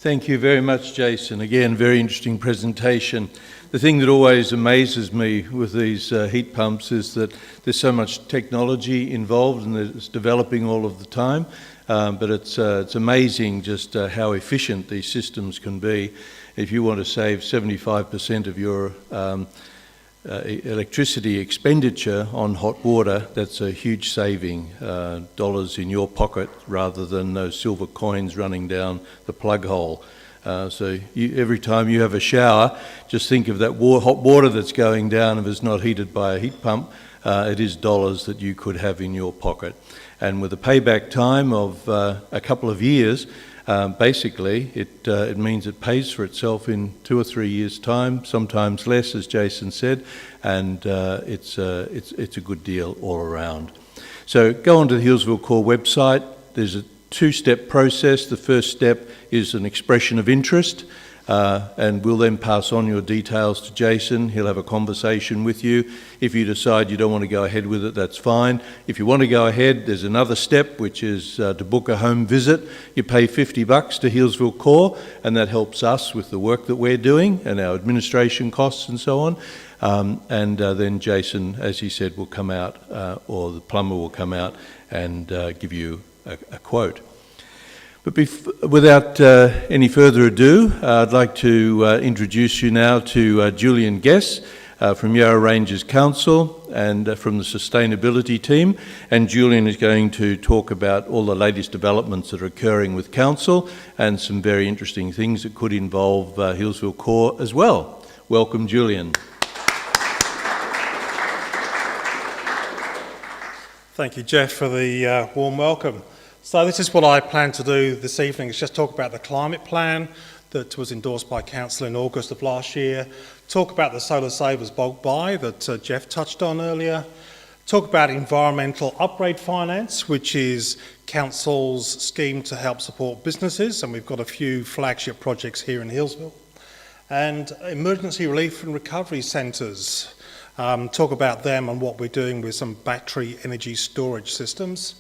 Thank you very much, Jason. Again, very interesting presentation. The thing that always amazes me with these heat pumps is that there's so much technology involved and it's developing all of the time, but it's amazing just how efficient these systems can be. If you want to save 75% of your electricity expenditure on hot water, that's a huge saving, dollars in your pocket rather than those silver coins running down the plug hole. So every time you have a shower, just think of that hot water that's going down. If it's not heated by a heat pump, it is dollars that you could have in your pocket. And with a payback time of a couple of years, basically it means it pays for itself in 2 or 3 years' time, sometimes less, as Jason said, and it's a good deal all around. So go onto the Healesville CoRE website. There's a two-step process. The first step is an expression of interest, and we'll then pass on your details to Jason. He'll have a conversation with you. If you decide you don't want to go ahead with it, that's fine. If you want to go ahead, there's another step, which is to book a home visit. You pay $50 to Healesville CoRE, and that helps us with the work that we're doing and our administration costs and so on. Then Jason, as he said, will come out, or the plumber will come out and give you a quote. But without any further ado, I'd like to introduce you now to JulianGuess from Yarra Ranges Council and from the sustainability team. And Julian is going to talk about all the latest developments that are occurring with Council and some very interesting things that could involve Healesville CoRE as well. Welcome, Julian. Thank you, Jeff, for the warm welcome. So this is what I plan to do this evening, is just talk about the climate plan that was endorsed by Council in August of last year, talk about the Solar Savers bulk buy that Jeff touched on earlier, talk about environmental upgrade finance, which is Council's scheme to help support businesses, and we've got a few flagship projects here in Healesville, and emergency relief and recovery centres. Talk about them and what we're doing with some battery energy storage systems.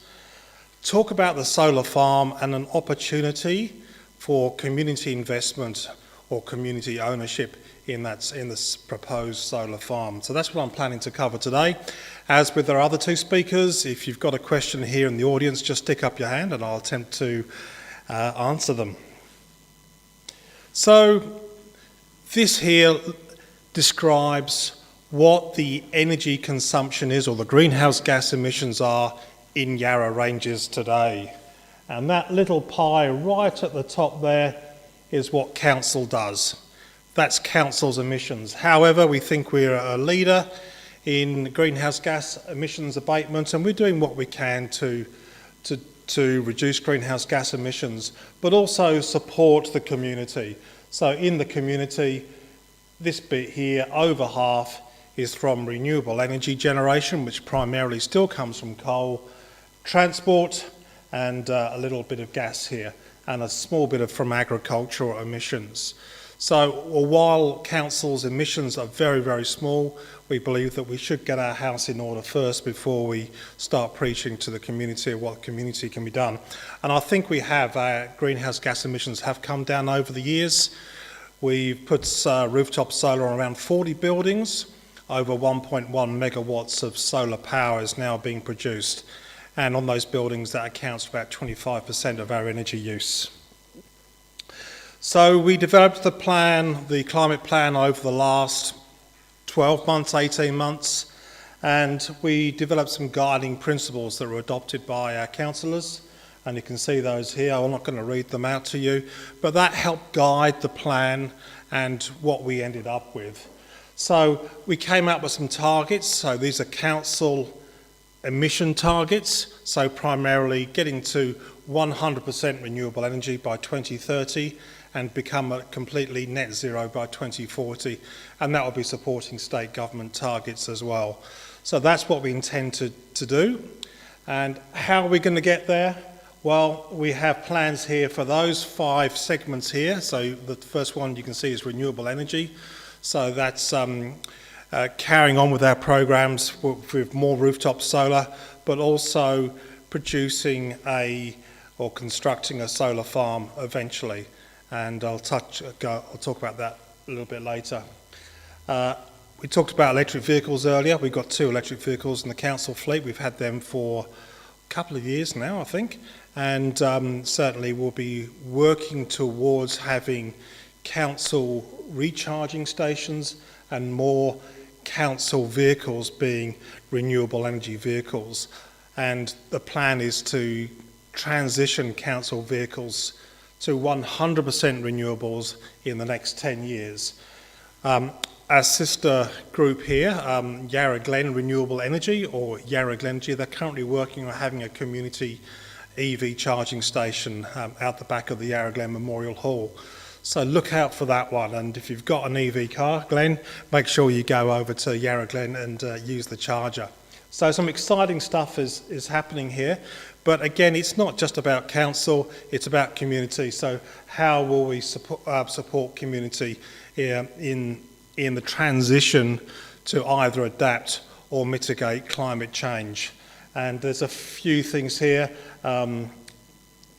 Talk about the solar farm and an opportunity for community investment or community ownership in this proposed solar farm. So that's what I'm planning to cover today. As with our other two speakers, if you've got a question here in the audience, just stick up your hand and I'll attempt to answer them. So this here describes what the energy consumption is, or the greenhouse gas emissions are, in Yarra Ranges today. And that little pie right at the top there is what Council does. That's Council's emissions. However, we think we're a leader in greenhouse gas emissions abatement, and we're doing what we can to reduce greenhouse gas emissions, but also support the community. So in the community, this bit here, over half, is from renewable energy generation, which primarily still comes from coal, transport, and a little bit of gas here, and a small bit from agricultural emissions. So while Council's emissions are very, very small, we believe that we should get our house in order first before we start preaching to the community of what community can be done. And I think we have. Our greenhouse gas emissions have come down over the years. We've put rooftop solar on around 40 buildings. Over 1.1 megawatts of solar power is now being produced. And on those buildings, that accounts for about 25% of our energy use. So we developed the plan, the climate plan, over the last 12 months, 18 months, and we developed some guiding principles that were adopted by our councillors, and you can see those here. I'm not going to read them out to you, but that helped guide the plan and what we ended up with. So we came up with some targets. So these are Council emission targets, so primarily getting to 100% renewable energy by 2030 and become a completely net zero by 2040, and that will be supporting state government targets as well. So that's what we intend to do. And how are we going to get there? Well, we have plans here for those 5 segments here. So the first one you can see is renewable energy. So that's carrying on with our programs with more rooftop solar, but also producing or constructing a solar farm eventually. and I'll talk about that a little bit later. We talked about electric vehicles earlier. We've got 2 electric vehicles in the council fleet. We've had them for a couple of years now, I think, and certainly we'll be working towards having council recharging stations and more council vehicles being renewable energy vehicles. And the plan is to transition council vehicles to 100% renewables in the next 10 years. Our sister group here, Yarra Glen Renewable Energy, or Yarra Glen Energy, they're currently working on having a community EV charging station out the back of the Yarra Glen Memorial Hall. So look out for that one, and if you've got an EV car, Glen, make sure you go over to Yarra Glen and use the charger. So some exciting stuff is happening here, but again, it's not just about council, it's about community. So how will we support community in the transition to either adapt or mitigate climate change? And there's a few things here,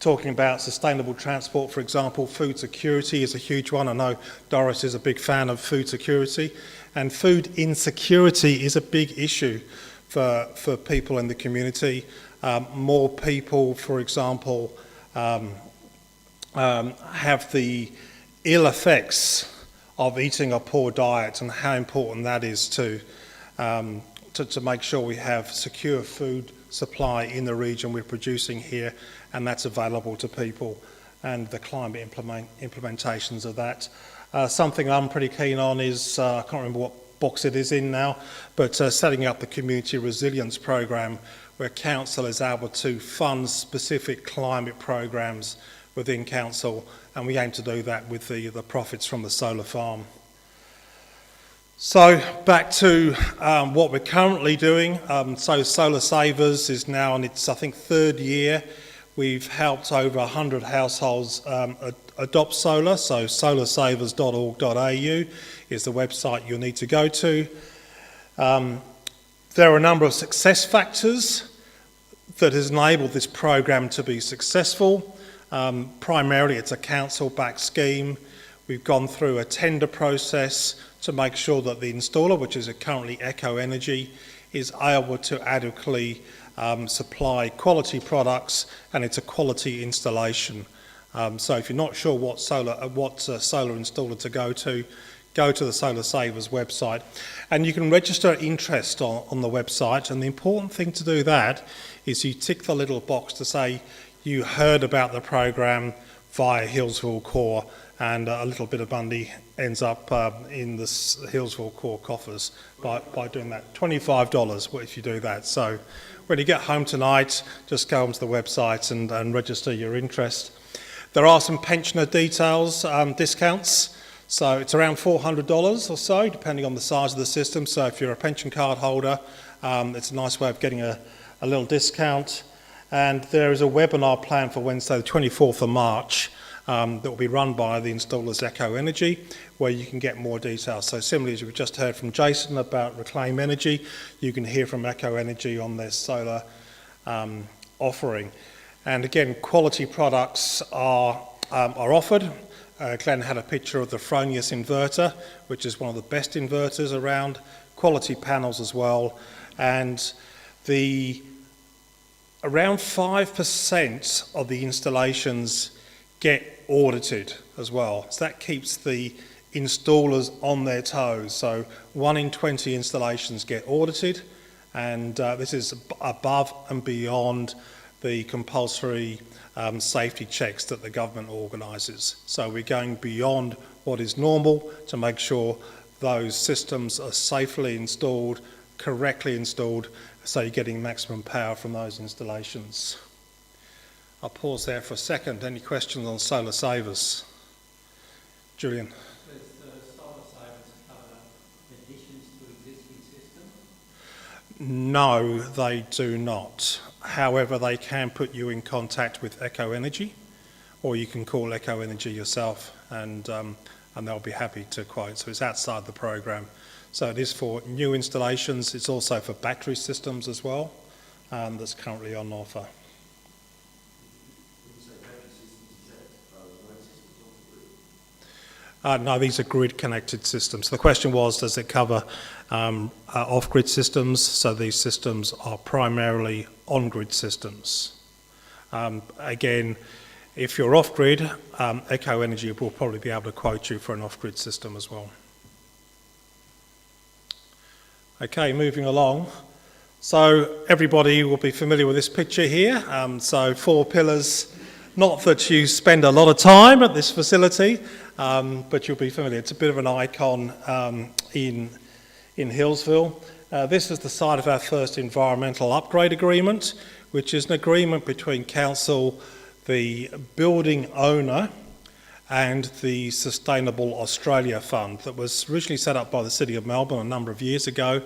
talking about sustainable transport, for example. Food security is a huge one. I know Doris is a big fan of food security, and food insecurity is a big issue for people in the community. More people, for example, have the ill effects of eating a poor diet, and how important that is to make sure we have secure food supply in the region we're producing here, and that's available to people, and the climate implementations of that. Something I'm pretty keen on is, I can't remember what box it is in now, but setting up the community resilience program where council is able to fund specific climate programs within council, and we aim to do that with the profits from the solar farm. So back to what we're currently doing. So Solar Savers is now in its, I think, 3rd year. We've helped over 100 households adopt solar, so solarsavers.org.au is the website you'll need to go to. There are a number of success factors that has enabled this program to be successful. Primarily it's a council-backed scheme. We've gone through a tender process to make sure that the installer, which is currently Echo Energy, is able to adequately supply quality products, and it's a quality installation. So if you're not sure what solar installer to go to the Solar Savers website, and you can register interest on the website. And the important thing to do that is you tick the little box to say you heard about the program via Healesville CoRE, and a little bit of money ends up in the Healesville CoRE coffers by doing that. $25 if you do that. So when you get home tonight, just go onto the website and register your interest. There are some pensioner details, discounts. So it's around $400 or so, depending on the size of the system. So if you're a pension card holder, it's a nice way of getting a little discount. And there is a webinar planned for Wednesday, the 24th of March, that will be run by the installers Echo Energy, where you can get more details. So similarly, as we've just heard from Jason about Reclaim Energy, you can hear from Echo Energy on their solar offering. And again, quality products are offered. Glenn had a picture of the Fronius inverter, which is one of the best inverters around, quality panels as well, and around 5% of the installations get audited as well. So that keeps the installers on their toes. So 1 in 20 installations get audited, and this is above and beyond the compulsory safety checks that the government organises. So we're going beyond what is normal to make sure those systems are safely installed, correctly installed, so you're getting maximum power from those installations. I'll pause there for a second. Any questions on Solar Savers? Julian? Does the Solar Savers cover additions to existing systems? No, they do not. However, they can put you in contact with Echo Energy, or you can call Echo Energy yourself, and they'll be happy to quote. So it's outside the program. So it is for new installations. It's also for battery systems as well, that's currently on offer. No, these are grid-connected systems. The question was, does it cover off-grid systems? So these systems are primarily on-grid systems. Again, if you're off-grid, Echo Energy will probably be able to quote you for an off-grid system as well. Okay, moving along. So everybody will be familiar with this picture here. So 4 pillars. Not that you spend a lot of time at this facility, but you'll be familiar. It's a bit of an icon in Healesville. This is the site of our first environmental upgrade agreement, which is an agreement between council, the building owner, and the Sustainable Australia Fund that was originally set up by the City of Melbourne a number of years ago.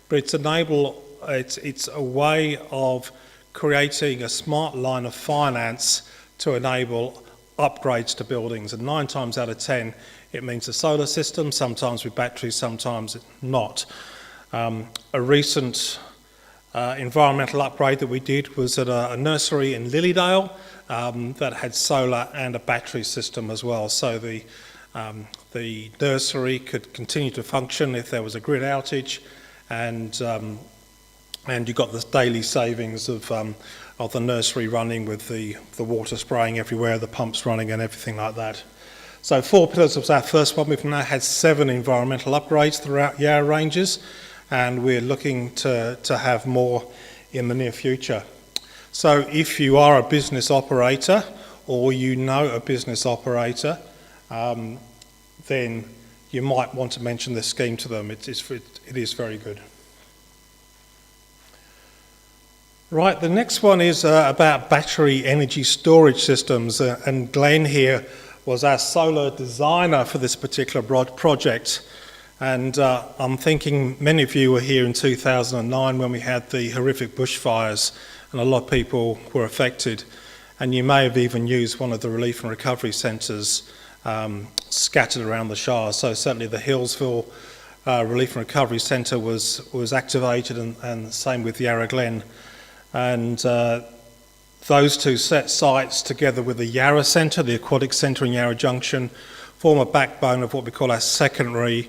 But it's a way of creating a smart line of finance to enable upgrades to buildings, and 9 times out of 10 it means a solar system, sometimes with batteries, sometimes not. A recent environmental upgrade that we did was at a nursery in Lilydale that had solar and a battery system as well, so the nursery could continue to function if there was a grid outage, and you got the daily savings of the nursery running with the water spraying everywhere, the pumps running and everything like that. So 4 pillars was our first one. We've now had 7 environmental upgrades throughout Yarra Ranges, and we're looking to have more in the near future. So if you are a business operator or you know a business operator, then you might want to mention this scheme to them. It is very good. Right, the next one is about battery energy storage systems, and Glenn here was our solar designer for this particular project, and I'm thinking many of you were here in 2009 when we had the horrific bushfires and a lot of people were affected, and you may have even used one of the relief and recovery centres scattered around the Shire. So certainly the Healesville Relief and Recovery Centre was activated, and same with Yarra Glen. And those 2 sites, together with the Yarra Centre, the Aquatic Centre in Yarra Junction, form a backbone of what we call our secondary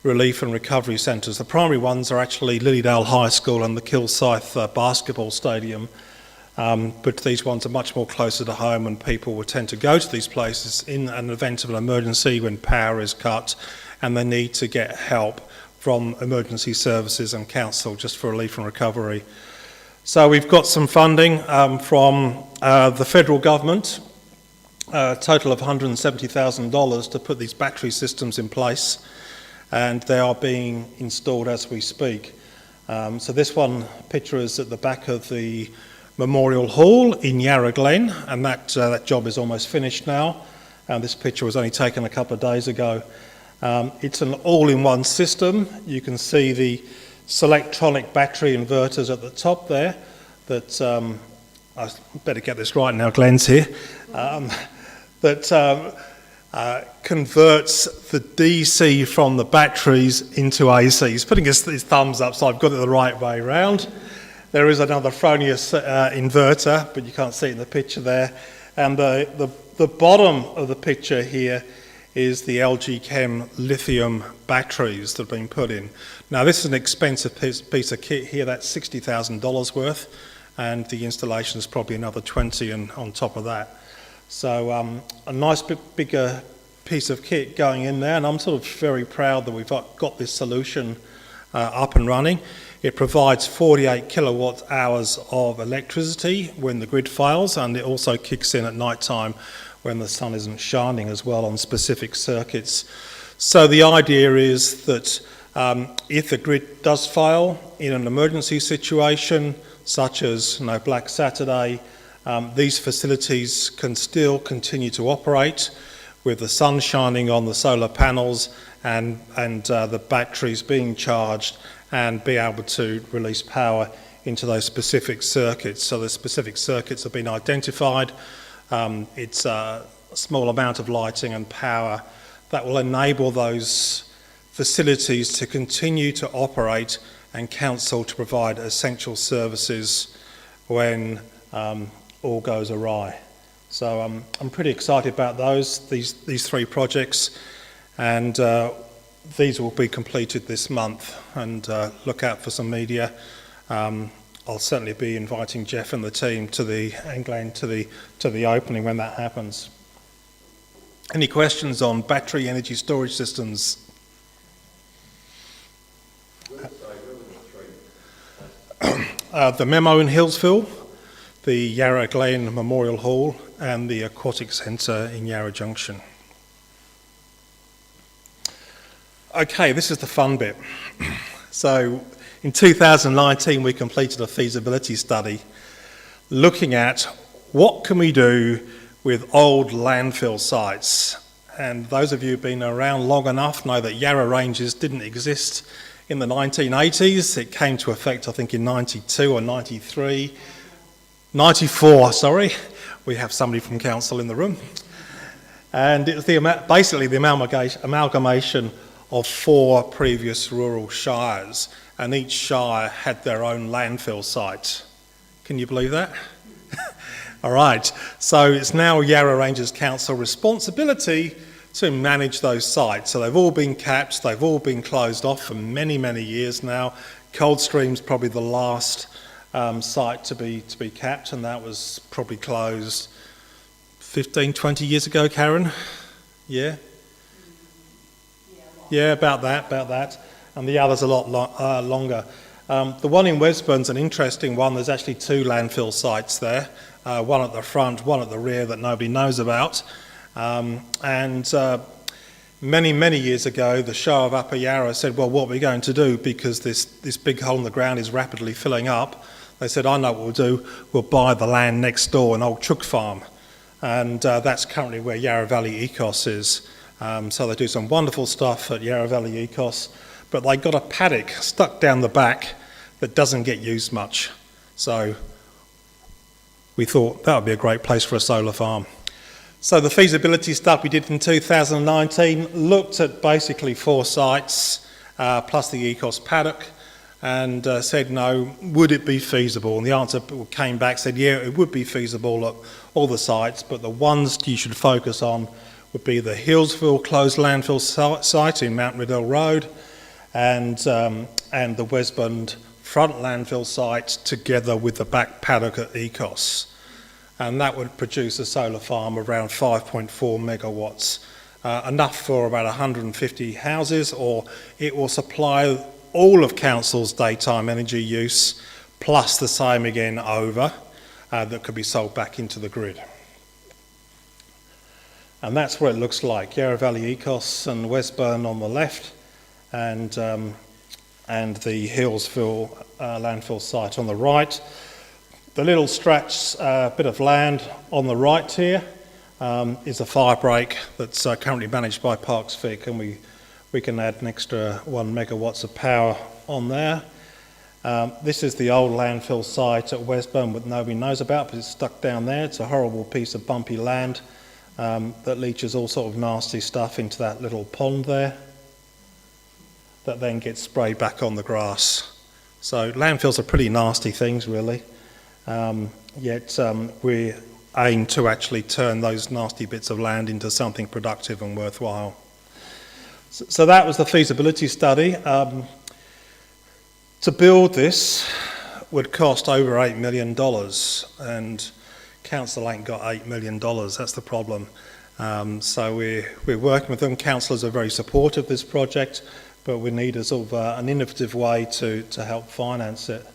relief and recovery centres. The primary ones are actually Lilydale High School and the Kilsyth Basketball Stadium, but these ones are much more closer to home, and people will tend to go to these places in an event of an emergency when power is cut and they need to get help from emergency services and council just for relief and recovery. So we've got some funding from the federal government, a total of $170,000 to put these battery systems in place, and they are being installed as we speak. So this one picture is at the back of the Memorial Hall in Yarra Glen, and that job is almost finished now. This picture was only taken a couple of days ago. It's an all-in-one system. You can see the Selectronic battery inverters at the top there that, I better get this right now, Glenn's here, that converts the DC from the batteries into AC. He's putting his thumbs up, so I've got it the right way round. There is another Fronius inverter, but you can't see it in the picture there. And the bottom of the picture here is the LG Chem lithium batteries that have been put in. Now this is an expensive piece of kit here, that's $60,000 worth, and the installation is probably another 20 and on top of that. So a nice bigger piece of kit going in there, and I'm sort of very proud that we've got this solution up and running. It provides 48 kilowatt hours of electricity when the grid fails, and it also kicks in at night time when the sun isn't shining as well on specific circuits. So the idea is that if the grid does fail in an emergency situation, such as Black Saturday, these facilities can still continue to operate with the sun shining on the solar panels and the batteries being charged, and be able to release power into those specific circuits. So the specific circuits have been identified. It's a small amount of lighting and power that will enable those facilities to continue to operate and council to provide essential services when all goes awry. So I'm pretty excited about these 3 projects, And these will be completed this month, and look out for some media. I'll certainly be inviting Jeff and the team to the England to the opening when that happens. Any questions on battery energy storage systems? The memo in Healesville, the Yarra Glen Memorial Hall, and the Aquatic Centre in Yarra Junction. Okay, this is the fun bit. So in 2019 we completed a feasibility study looking at what can we do with old landfill sites. And those of you who've been around long enough know that Yarra Ranges didn't exist in the 1980s. It came to effect, I think, in 92 or 93. 94, sorry. We have somebody from council in the room. And it was basically the amalgamation of 4 previous rural shires, and each shire had their own landfill site. Can you believe that? All right, so it's now Yarra Ranges Council responsibility to manage those sites. So they've all been capped, they've all been closed off for many, many years now. Coldstream's probably the last site to be capped, and that was probably closed 15, 20 years ago, Karen? Yeah? Yeah, about that. And the other's a lot longer. The one in Wesburn's an interesting one. There's actually 2 landfill sites there, one at the front, one at the rear that nobody knows about. Many, many years ago, the Shire of Upper Yarra said, well, what are we going to do? Because this big hole in the ground is rapidly filling up. They said, I know what we'll do. We'll buy the land next door, an old chook farm. And that's currently where Yarra Valley Ecos is. So they do some wonderful stuff at Yarra Valley Ecos, but they got a paddock stuck down the back that doesn't get used much. So we thought that would be a great place for a solar farm. So the feasibility study we did in 2019 looked at basically 4 sites plus the Ecos paddock, and said no, would it be feasible? And the answer came back, said yeah, it would be feasible at all the sites, but the ones you should focus on would be the Healesville closed landfill site in Mount Riddell Road, and the Wesburn front landfill site together with the back paddock at Ecos. And that would produce a solar farm around 5.4 megawatts, enough for about 150 houses, or it will supply all of council's daytime energy use, plus the same again over, that could be sold back into the grid. And that's what it looks like. Yarra Valley Ecos and Wesburn on the left, and the Healesville landfill site on the right. The little stretch bit of land on the right here is a fire break that's currently managed by Parks Vic, and we can add an extra 1 megawatts of power on there. This is the old landfill site at Wesburn that nobody knows about, but it's stuck down there. It's a horrible piece of bumpy land that leaches all sort of nasty stuff into that little pond there that then gets sprayed back on the grass. So landfills are pretty nasty things, really. Yet we aim to actually turn those nasty bits of land into something productive and worthwhile. So that was the feasibility study. To build this would cost over $8 million, and council ain't got $8 million. That's the problem. So we're working with them. Councillors are very supportive of this project, but we need a sort of an innovative way to help finance it.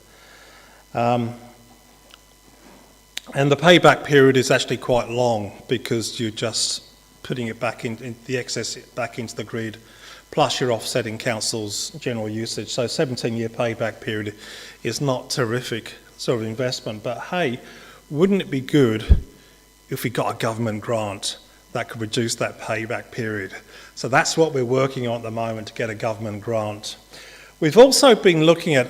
And the payback period is actually quite long, because you're just putting it back in the excess back into the grid, plus you're offsetting council's general usage. So 17-year payback period is not terrific sort of investment, but hey, wouldn't it be good if we got a government grant that could reduce that payback period? So that's what we're working on at the moment, to get a government grant. We've also been looking at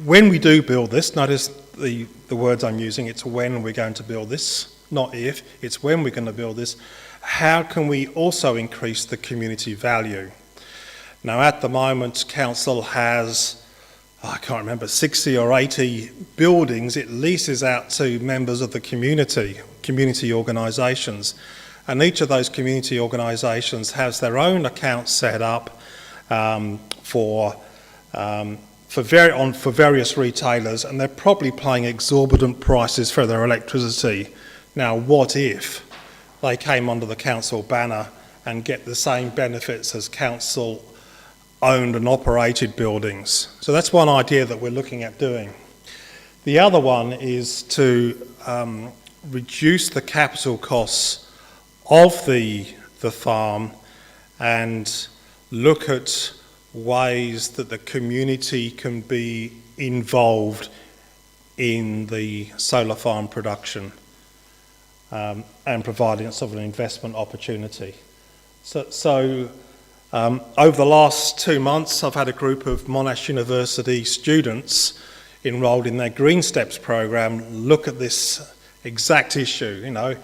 when we do build this, notice the words I'm using, it's when we're going to build this, not if, it's when we're going to build this. How can we also increase the community value? Now at the moment, council has, I can't remember, 60 or 80 buildings it leases out to members of the community organisations. And each of those community organisations has their own account set up for various retailers, and they're probably paying exorbitant prices for their electricity. Now, what if they came under the council banner and get the same benefits as council-owned and operated buildings? So that's one idea that we're looking at doing. The other one is to reduce the capital costs of the farm and look at ways that the community can be involved in the solar farm production and providing it sort of an investment opportunity. So over the last 2 months, I've had a group of Monash University students enrolled in their Green Steps program look at this exact issue. You know,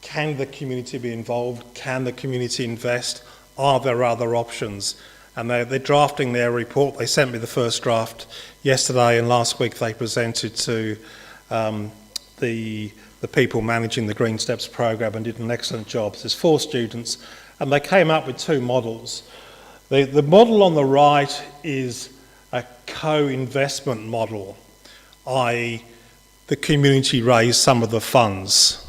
can the community be involved? Can the community invest? Are there other options? And they're drafting their report. They sent me the first draft yesterday, and last week they presented to the people managing the Green Steps program and did an excellent job. There's 4 students, and they came up with 2 models. The model on the right is a co-investment model, i.e. the community raised some of the funds.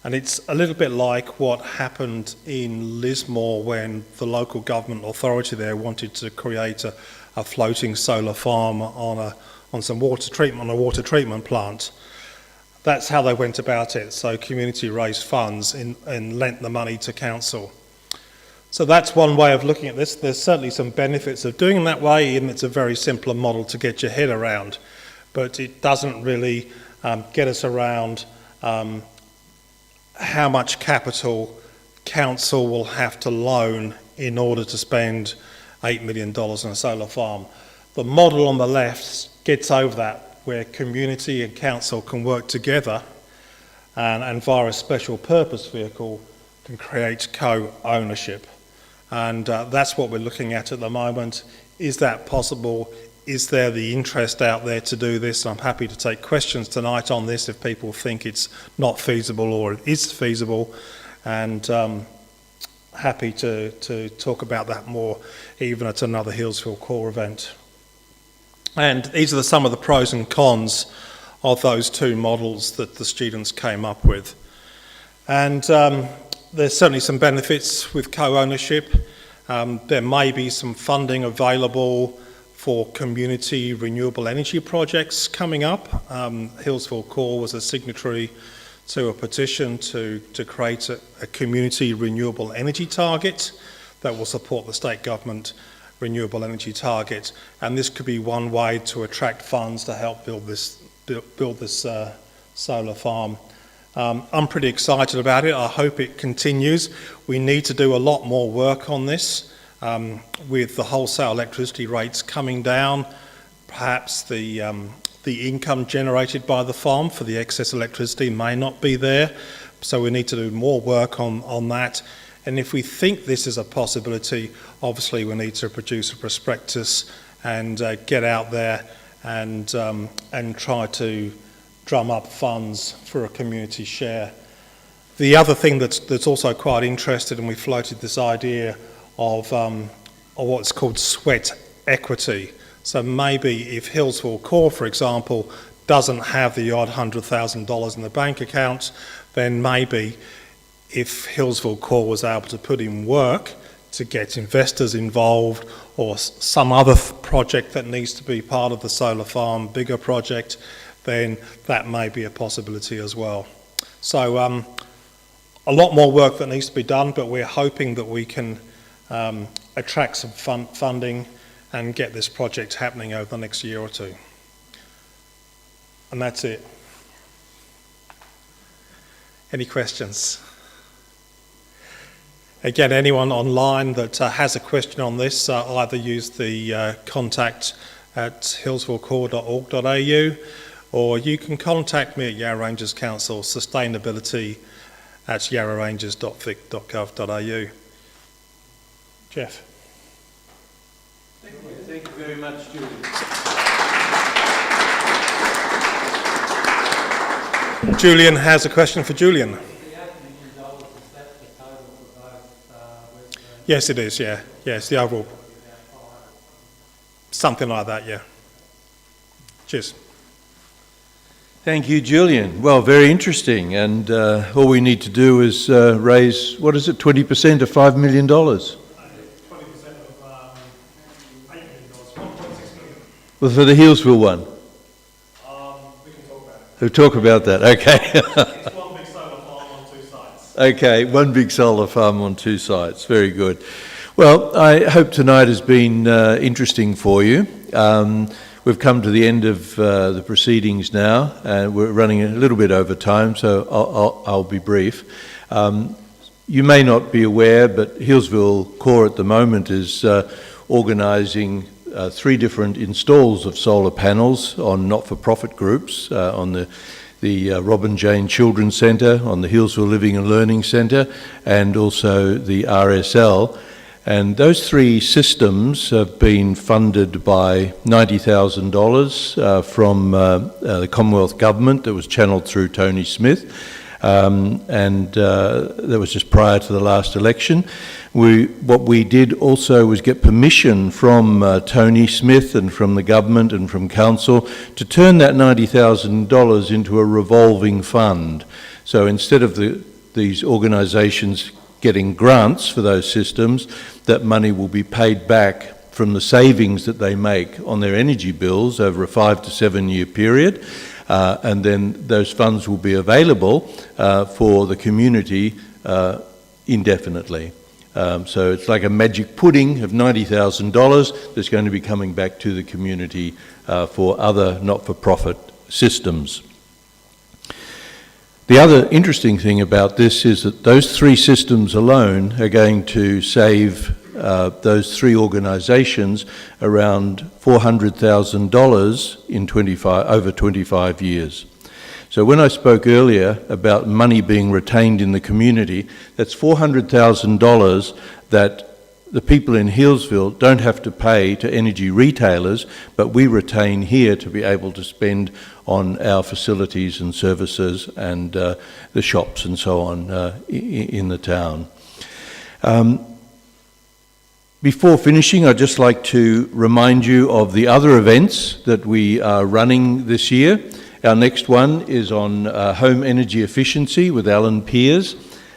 And it's a little bit like what happened in Lismore when the local government authority there wanted to create a floating solar farm on a water treatment plant. That's how they went about it. So community raised funds and lent the money to council. So that's one way of looking at this. There's certainly some benefits of doing it that way, and it's a very simple model to get your head around. But it doesn't really get us around how much capital council will have to loan in order to spend $8 million on a solar farm. The model on the left gets over that, where community and council can work together and via a special purpose vehicle can create co-ownership. And that's what we're looking at the moment. Is that possible? Is there the interest out there to do this? I'm happy to take questions tonight on this if people think it's not feasible or it is feasible, and happy to talk about that more even at another Healesville CoRE event. And these are some of the pros and cons of those 2 models that the students came up with. And there's certainly some benefits with co-ownership. There may be some funding available for community renewable energy projects coming up. Healesville CoRE was a signatory to a petition to create a community renewable energy target that will support the state government renewable energy target. And this could be one way to attract funds to help build this solar farm. I'm pretty excited about it. I hope it continues. We need to do a lot more work on this. With the wholesale electricity rates coming down, perhaps the income generated by the farm for the excess electricity may not be there, so we need to do more work on that. And if we think this is a possibility, obviously we need to produce a prospectus and get out there and try to drum up funds for a community share. The other thing that's also quite interesting, and we floated this idea of what's called sweat equity. So maybe if Healesville CoRE, for example, doesn't have the odd $100,000 in the bank account, then maybe if Healesville CoRE was able to put in work to get investors involved, or some other project that needs to be part of the solar farm, bigger project, then that may be a possibility as well. So a lot more work that needs to be done, but we're hoping that we can attract some funding and get this project happening over the next year or 2. And that's it. Any questions? Again, anyone online that has a question on this, either use the contact at healesvillecore.org.au, or you can contact me at Yarra Ranges Council, sustainability@yarraranges.vic.gov.au. Jeff. Thank you very much, Julian. Julian has a question for Julian. The Yes, it is, yeah. Yes, the overall. Something like that, yeah. Cheers. Thank you, Julian. Well, very interesting. And all we need to do is raise, what is it, 20% of $5 million? 20% of $8 million, $1.6 million. Well, for the Healesville one. We can talk about it. We'll talk about that, okay. It's one big solar farm on 2 sites. Okay, one big solar farm on 2 sites. Very good. Well, I hope tonight has been interesting for you. We've come to the end of the proceedings now, and we're running a little bit over time, so I'll be brief. You may not be aware, but Healesville CoRE at the moment is organising 3 different installs of solar panels on not-for-profit groups, on the Robin Jane Children's Centre, on the Healesville Living and Learning Centre, and also the RSL. And those 3 systems have been funded by $90,000 from the Commonwealth Government that was channelled through Tony Smith, and that was just prior to the last election. What we did also was get permission from Tony Smith and from the government and from council to turn that $90,000 into a revolving fund. So instead of these organisations getting grants for those systems, that money will be paid back from the savings that they make on their energy bills over a 5 to 7 year period, and then those funds will be available for the community indefinitely. So it's like a magic pudding of $90,000 that's going to be coming back to the community for other not-for-profit systems. The other interesting thing about this is that those 3 systems alone are going to save those 3 organisations around $400,000 in over 25 years. So when I spoke earlier about money being retained in the community, that's $400,000 that the people in Healesville don't have to pay to energy retailers, but we retain here to be able to spend on our facilities and services and the shops and so on in the town. Before finishing, I'd just like to remind you of the other events that we are running this year. Our next one is on home energy efficiency with Alan Peers.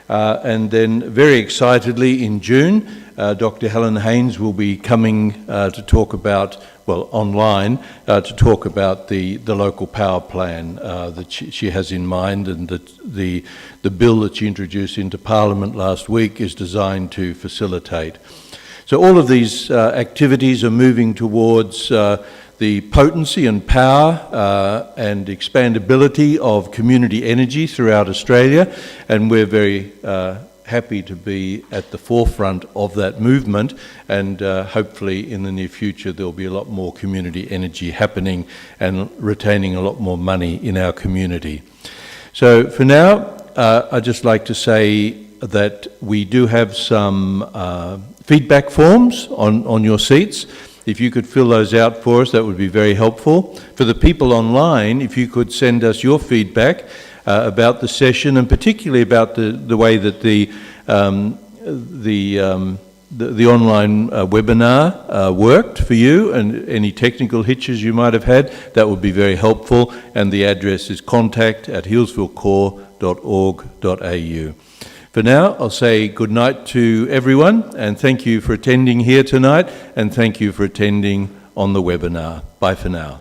And then very excitedly in June, Dr. Helen Haynes will be coming to talk about, well, online, to talk about the local power plan that she has in mind, and that the bill that she introduced into Parliament last week is designed to facilitate. So all of these activities are moving towards the potency and power and expandability of community energy throughout Australia, and we're very happy to be at the forefront of that movement, and hopefully in the near future there'll be a lot more community energy happening and retaining a lot more money in our community. So for now, I'd just like to say that we do have some feedback forms on your seats. If you could fill those out for us, that would be very helpful. For the people online, if you could send us your feedback about the session, and particularly about the way that the online webinar worked for you, and any technical hitches you might have had, that would be very helpful. And the address is contact@healesvillecore.org.au. For now, I'll say good night to everyone, and thank you for attending here tonight, and thank you for attending on the webinar. Bye for now.